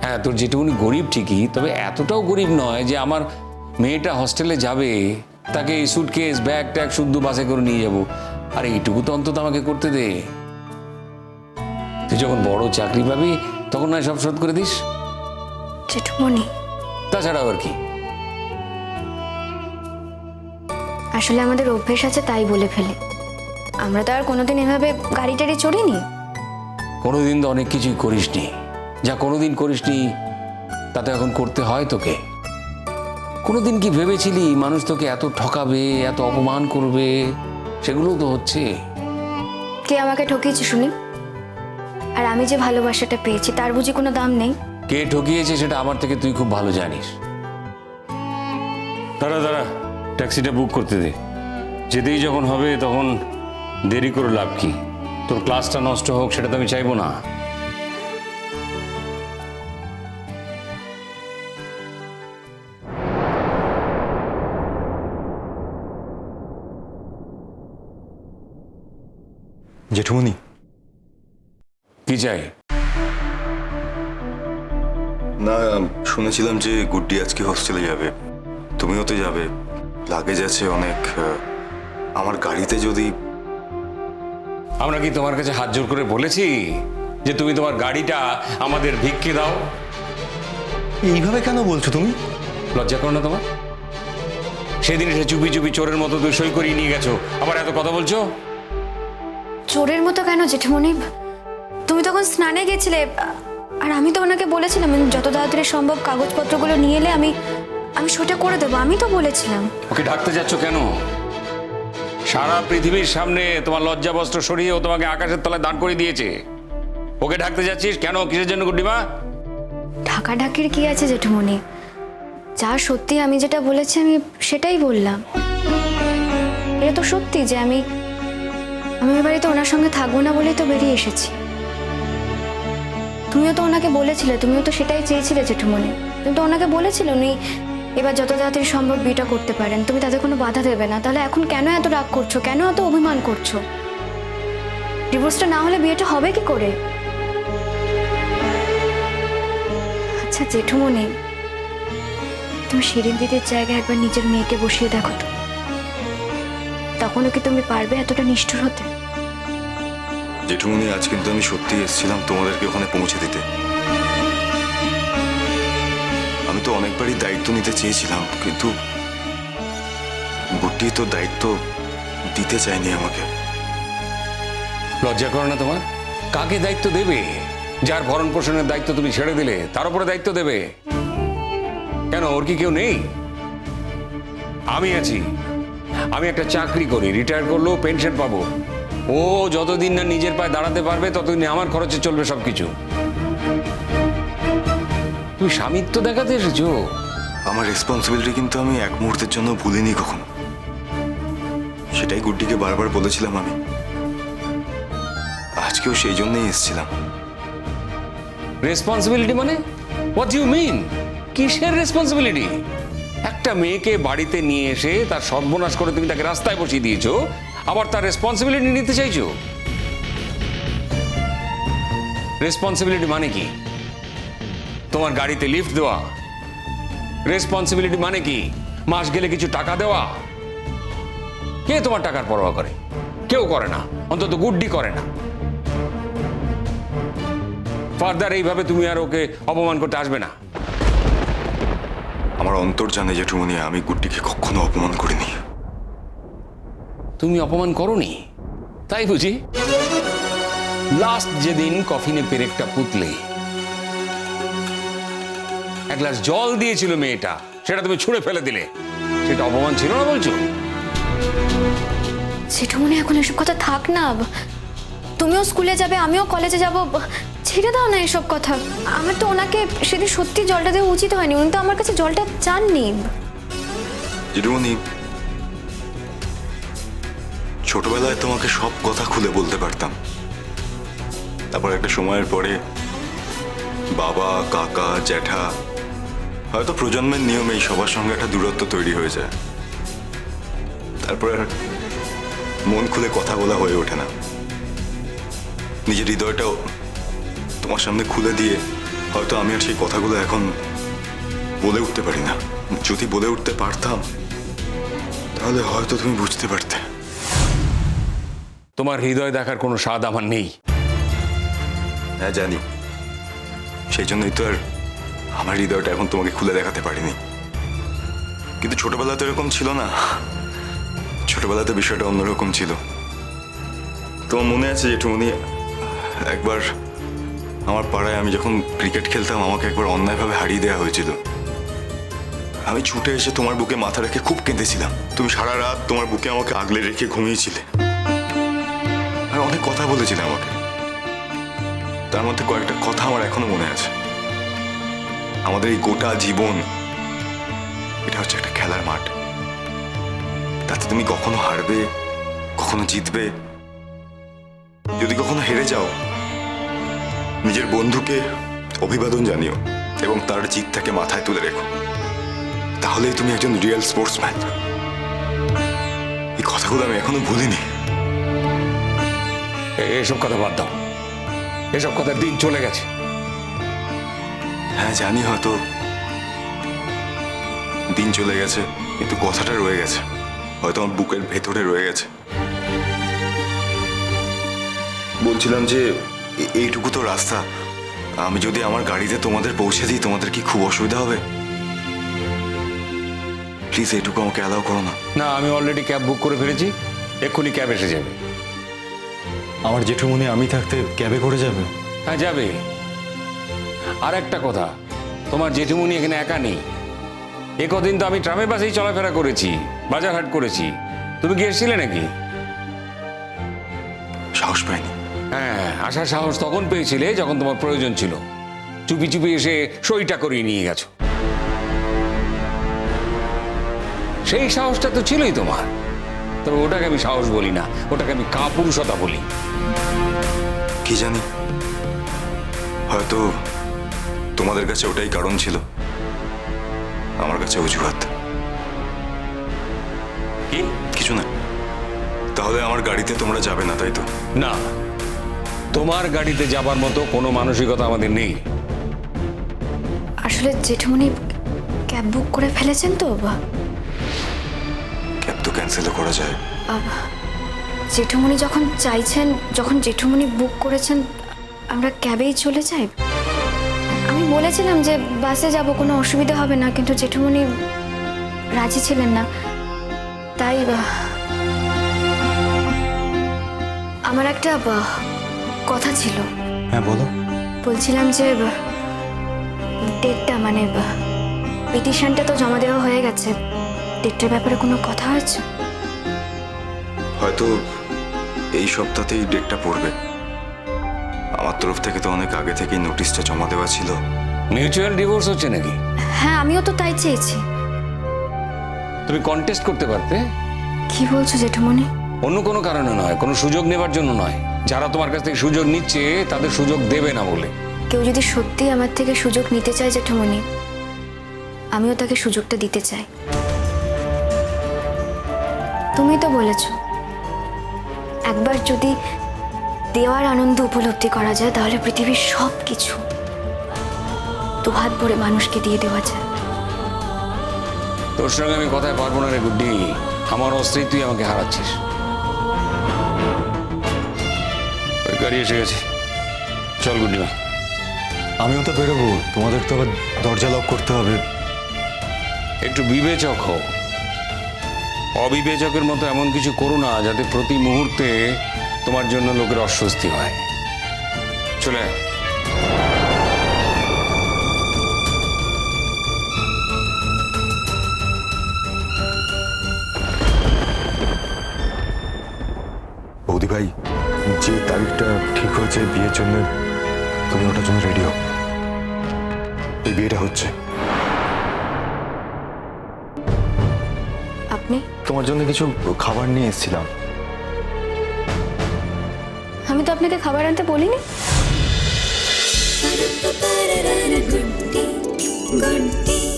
হ্যাঁ, তোর যেটুকুনি গরিব ঠিকই, তবে এতটাও গরিব নয় যে আমার মেয়েটা হস্টেলে যাবে তাকে এই সুটকেস ব্যাগ ট্যাগ শুদ্ধ বাসে করে নিয়ে যাব। আর এইটুকু তো অন্তত আমাকে করতে দে। তুই যখন বড় চাকরি পাবি তখন নয় সব শোধ করে দিস। জেঠুমনি, তাছাড়া আর কি? আসলে আমাদের অভ্যেস আছে তাই বলে ফেলে। আমরা তো আর কোনোদিন এভাবে গাড়ি টাড়ি চড়িনি। কোনোদিন তো অনেক কিছুই করিসনি, যা কোনোদিন করিসনি তাতে এখন করতে হয় তোকে। কোনোদিন কি ভেবেছিলি মানুষ তোকে এত ঠকাবে, এত অপমান করবে? সেগুলো তো হচ্ছে। কে আমাকে ঠকিয়েছে শুনি? আর আমি যে ভালোবাসাটা পেয়েছি তার বুঝি কোনো দাম নেই? কে ঠকিয়েছে সেটা আমার থেকে তুই খুব ভালো জানিস। দাঁড়া দাঁড়া, ট্যাক্সিটা বুক করতে দে। যেতেই যখন হবে তখন দেরি করে লাভ কি? তোর ক্লাসটা নষ্ট হোক সেটা তো আমি চাইবো না। জেঠুমনি, কি চাই? না শুনেছিলাম যে গুড্ডি আজকে হোস্টেলে যাবে, তুমিও তো যাবে, লাগেজ আছে অনেক। আমার গাড়িতে যদি... আমরা কি তোমার কাছে হাত জোর করে বলেছি যে তুমি তোমার গাড়িটা আমাদের ভিক্ষে দাও? এইভাবে কেন বলছো তুমি? লজ্জা করো না তোমার? সেদিন এসে চুপি চুপি চোরের মতো তুই সই করিয়ে নিয়ে গেছো, আবার এত কথা বলছো? চোরের মতো কেন জেঠুমনি? তুমি তখন স্নানে গেছিলে, আর আমি তো ওনাকে বলেছিলাম যত তাড়াতাড়ি সম্ভব কাগজপত্রগুলো নিয়ে এলে আমি সেটা করে দেবো। আমি তো বলেছিলাম। ওকে ঢাকতে যাচ্ছ কেন? সারা পৃথিবীর সামনে তোমার লজ্জা বস্ত্র সরিয়ে ও তোমাকে আকাশের তলায় দাঁড় করে দিয়েছে। ওকে ঢাকতে যাচ্ছিস কেন? কিসের জন্য গুড্ডিমা? ঢাকাঢাকির কি আছে জেঠুমনি? যা সত্যি আমি যেটা বলেছি আমি সেটাই বললাম। এটা তো সত্যি যে আমি ওই বাড়িতে ওনার সঙ্গে থাকবো না বলেই তো বেরিয়ে এসেছি। তুমিও তো ওনাকে বলেছিলে, তুমিও তো সেটাই চেয়েছিলে জেঠুমনি। তুমি তো ওনাকে বলেছিলে উনি এবার যত তাড়াতাড়ি সম্ভব বিয়েটা করতে পারেন, তুমি তাদের কোনো বাধা দেবে না। তাহলে এখন কেন এত রাগ করছো, কেন এত অভিমান করছো? ডিভোর্সটা না হলে বিয়েটা হবে কি করে? আচ্ছা জেঠুমনি, তুমি শিরিন দিদির জায়গায় একবার নিজের মেয়েকে বসিয়ে দেখো তো, তখনও কি তুমি পারবে এতটা নিষ্ঠুর হতে? জেঠুমনি, আজ কিন্তু আমি সত্যি এসেছিলাম তোমাদেরকে ওখানে পৌঁছে দিতে। আমি তো অনেকবারই দায়িত্ব নিতে চেয়েছিলাম, কিন্তু গুড্ডি তো দায়িত্ব দিতে চায়নি আমাকে। লজ্জা করো না তোমার? কাকে দায়িত্ব দেবে? যার ভরণ পোষণের দায়িত্ব তুমি ছেড়ে দিলে তার উপরে দায়িত্ব দেবে কেন? ওর কি কেউ নেই? আমি আছি। আমি একটা চাকরি করি, রিটায়ার করলেও পেনশন পাবো। ও যতদিন না নিজের পায়ে দাঁড়াতে পারবে ততদিন আমার খরচে চলবে সবকিছু। তুই স্বামিত্ব দেখাতে এসেছো? আমার রেসপন্সিবিলিটি কিন্তু আমি এক মুহূর্তের জন্য ভুলিনি কখনো। সেটাই গুড্ডিকে বারবার বলেছিলাম আমি। আজকেও সেই জন্যই এসেছিলাম। রেসপন্সিবিলিটি মানে? What you mean? কিসের রেসপন্সিবিলিটি? একটা মেয়েকে বাড়িতে নিয়ে এসে তার সর্বনাশ করে তুমি তাকে রাস্তায় বসিয়ে দিয়েছো, আবার তার রেসপন্সিবিলিটি নিতে চাইছো? রেসপন্সিবিলিটি মানে কি? তোমার গাড়িতে লিফট দেওয়া? রেসপন্সিবিলিটি মানে কি মাস গেলে কিছু টাকা দেওয়া? কে তোমার টাকার পরোয়া করে? কেউ করে না, অন্তত গুড্ডি করে না। ফার্দার এইভাবে তুমি আর ওকে অপমান করতে আসবে না। আমার অন্তর জানে জেঠুমনি, আমি গুড্ডিকে কখনো অপমান করিনি। তুমি অপমান করোনি তাই বুঝি? লাস্ট যেদিন কফিনে পেরেকটা পুতলে এক গ্লাস জল দিয়েছিল মেয়েটা, সেটা তুমি ছুঁড়ে ফেলে দিলে, সেটা অপমান ছিল না বলছো? জেঠুমনি এখন এসব কথা থাক না। তুমিও স্কুলে যাবে, আমিও কলেজে যাব, ছেড়ে দাও না এসব কথা। আমার তো ওনাকে সেদিন সত্যি জলটা দেওয়া উচিত হয়নি, উনি তো আমার কাছে জলটা চাননি। জেঠুমনি, ছোটবেলায় তোমাকে সব কথা খুলে বলতে পারতাম। তারপর একটা সময়ের পরে বাবা, কাকা, জ্যাঠা, হয়তো প্রজন্মের নিয়মেই সবার সঙ্গে একটা দূরত্ব তৈরি হয়ে যায়। তারপর আর মন খুলে কথা বলা হয়ে ওঠে না। নিজের হৃদয়টাও তোমার সামনে খুলে দিয়ে হয়তো আমি আর সেই কথাগুলো এখন বলে উঠতে পারি না। যদি বলে উঠতে পারতাম তাহলে হয়তো তুমি বুঝতে পারতে। তোমার হৃদয় দেখার কোনো স্বাদ আমার নেই। হ্যাঁ জানি, সেই জন্যই তো আর আমার হৃদয়টা এখন তোমাকে খুলে দেখাতে পারিনি। কিন্তু ছোটবেলাতে এরকম ছিল না, ছোটবেলাতে বিষয়টা অন্যরকম ছিল। তোমার মনে আছে জেঠুমনি, একবার আমার পাড়ায় আমি যখন ক্রিকেট খেলতাম আমাকে একবার অন্যায়ভাবে হারিয়ে দেওয়া হয়েছিল। আমি ছুটে এসে তোমার বুকে মাথা রেখে খুব কেঁদেছিলাম। তুমি সারা রাত তোমার বুকে আমাকে আগলে রেখে ঘুমিয়েছিলে আর অনেক কথা বলেছিলে আমাকে। তার মধ্যে কয়েকটা কথা আমার এখনো মনে আছে। আমাদের এই গোটা জীবন এটা হচ্ছে একটা খেলার মাঠ, তাতে তুমি কখনো হারবে কখনো জিতবে। যদি কখনো হেরে যাও নিজের বন্ধুকে অভিবাদন জানিও এবং তার জিতটাকে মাথায় তুলে রেখো, তাহলেই তুমি একজন রিয়েল স্পোর্টসম্যান। এই কথাগুলো আমি এখনো ভুলিনি। এসব কথা বাদ দাও, এসব কথার দিন চলে গেছে। হ্যাঁ জানি, হয়তো দিন চলে গেছে কিন্তু কথাটা রয়ে গেছে, হয়তো আমার বুকের ভেতরে রয়ে গেছে। বলছিলাম যে এইটুকু তো রাস্তা, আমি যদি আমার গাড়িতে তোমাদের পৌঁছে দিই তোমাদের কি খুব অসুবিধা হবে? প্লিজ এইটুকু আমাকে অ্যালাউ করো না। না, আমি অলরেডি ক্যাব বুক করে ফেলেছি, এক্ষুনি ক্যাব এসে যাবে। আমার জেঠুমনি আমি থাকতে ক্যাবে করে যাবে? হ্যাঁ যাবে। আর একটা কথা, তোমার জেঠুমনি এখানে একা নেই। এ কদিন তো আমি ট্রামের বাসেই চলাফেরা করেছি, বাজারহাট করেছি। তুমি কি এসেছিলে নাকি? সাহস পাইনি। হ্যাঁ, আসার সাহস তখন পেয়েছিলে যখন তোমার প্রয়োজন ছিল। চুপি চুপি এসে সইটা করিয়ে নিয়ে গেছো। সেই সাহসটা তো ছিলই তোমার, তবে ওটাকে আমি সাহস বলি না, ওটাকে আমি কাপুরুষতা বলি। কি জানি, হয়তো তোমাদের কাছে ওটাই কারণ ছিল, আমার কাছে অজুহাত। কি? কিছু না। তাহলে আমার গাড়িতে তোমরা যাবে না, তাই তো? না, তোমার গাড়িতে যাবার মতো কোনো মানসিকতা আমাদের নেই। আসলে জেঠুমনি ক্যাব বুক করে ফেলেছেন তো। ক্যাব তো ক্যান্সেলও করা যায়। জেঠুমনি যখন চাইছেন, যখন জেঠুমনি বুক করেছেন, আমরা ক্যাবেই চলে যাই। আমি বলেছিলাম যে বাসে যাব, কোনো অসুবিধা হবে না, কিন্তু জেঠুমনি রাজি ছিলেন না। তাই আমার একটা কথা ছিল। হ্যাঁ বলো। বলছিলাম যে ডেটটা, মানে পিটিশনটা তো জমা দেওয়া হয়ে গেছে, ডেটটার ব্যাপারে কোনো কথা হয়েছে? হয়তো এই সপ্তাহতেই ডেটটা পড়বে। আমার তরফ থেকে তো অনেক আগে থেকেই নোটিশটা জমা দেওয়া ছিল। মিউচুয়াল ডিভোর্স হচ্ছে নাকি? হ্যাঁ, আমিও তো তাই চেয়েছি। তুমি কন্টেস্ট করতে পারতে। কি বলছো জেঠুমনি? অন্য কোনো কারণে নয়, কোনো সুযোগ নেবার জন্য নয়। যারা তোমার কাছ থেকে সুযোগ নিচ্ছে তাদের সুযোগ দেবে না বলে। কেউ যদি সত্যি আমার থেকে সুযোগ নিতে চায় জেঠুমনি, আমিও তাকে সুযোগটা দিতে চাই। তুমি তো বলেছো একবার যদি দেওয়ার আনন্দ উপলব্ধি করা যায় তাহলে পৃথিবীর সব কিছু দুহাত ভরে মানুষকে দিয়ে দেওয়া যায়। তোর সঙ্গে আমি কথায় পারবো না রে গুড্ডি, আমার অস্ত্রেই তুই আমাকে হারাচ্ছিস। ওই গাড়ি এসে গেছে, চল গুড্ডিমা। আমিও তো বেরোবো, তোমাদের তো আবার দরজা লক করতে হবে। একটু বিবেচক হও, অবিবেচকের মতো এমন কিছু করো না যাতে প্রতি মুহূর্তে তোমার জন্য লোকের অস্বস্তি হয়। চলে আয়। বৌদি ভাই, যে তারিখটা ঠিক হয়েছে বিয়ের জন্য, তুমি ওটার জন্য রেডি হও। এই বিয়েটা হচ্ছে। আপনি? তোমার জন্য কিছু খাবার নিয়ে এসেছিলাম। আমি তো আপনাকে খাবার আনতে বলিনি। गुड्डी गुड्डी